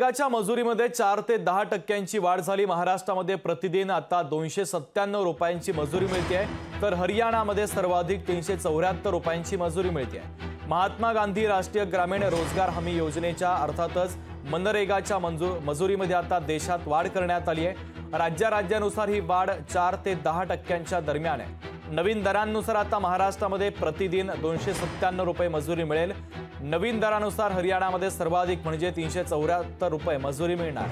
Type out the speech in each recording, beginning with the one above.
मनरेगाच्या मजुरीमध्ये 4 ते 10% वाढ झाली। महाराष्ट्रामध्ये प्रतिदिन आता 297 रुपयांची मजुरी मिळते, तर हरियाणामध्ये सर्वाधिक 374 रुपयांची मजुरी मिळते। महात्मा गांधी राष्ट्रीय ग्रामीण रोजगार हमी योजनेच्या अर्थातच मनरेगाच्या मजुरीमध्ये आता देशात वाढ करण्यात आली आहे। राज्यानुसार ही वाढ 4 ते 10% दरम्यान आहे। नवीन दरांनुसार आता महाराष्ट्रामध्ये प्रतिदिन 297 रुपये मजुरी मिळेल। नवीन दरानुसार हरियाणामध्ये सर्वाधिक म्हणजे 374 रुपये मजुरी मिळणार।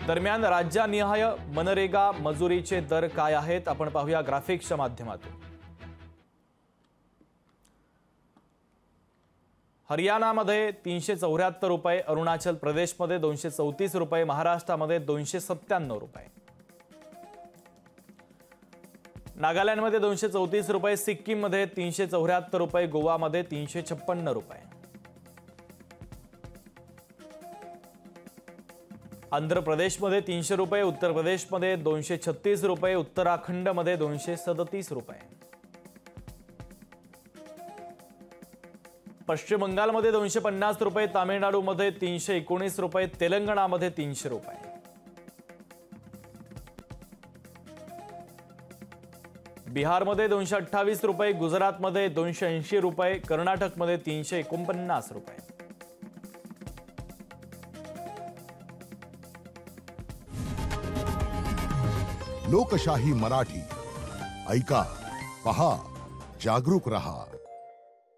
दरम्यान राज्यनिहाय मनरेगा मजुरीचे दर काय आहेत आपण पाहूया ग्राफिक्सच्या माध्यमातून। हरियाणामध्ये 374 रुपये, अरुणाचल प्रदेशमध्ये 234 रुपये, महाराष्ट्रामध्ये 297 रुपये, नागालँडमध्ये 234 रुपये, सिक्कीममध्ये 374 रुपये, गोवामध्ये 356 रुपये, आंध्र प्रदेशमध्ये 300 रुपये, उत्तर प्रदेशमध्ये 236 रुपये, उत्तराखंडमध्ये 237 रुपये, पश्चिम बंगालमध्ये 250 रुपये, तामिळनाडूमध्ये 319 रुपये, तेलंगणामध्ये 300 रुपये, बिहारमध्ये 228 रुपये, गुजरातमध्ये 280 रुपये, कर्नाटकमध्ये 349 रुपये। लोकशाही मराठी ऐका, पहा, जागरूक रहा।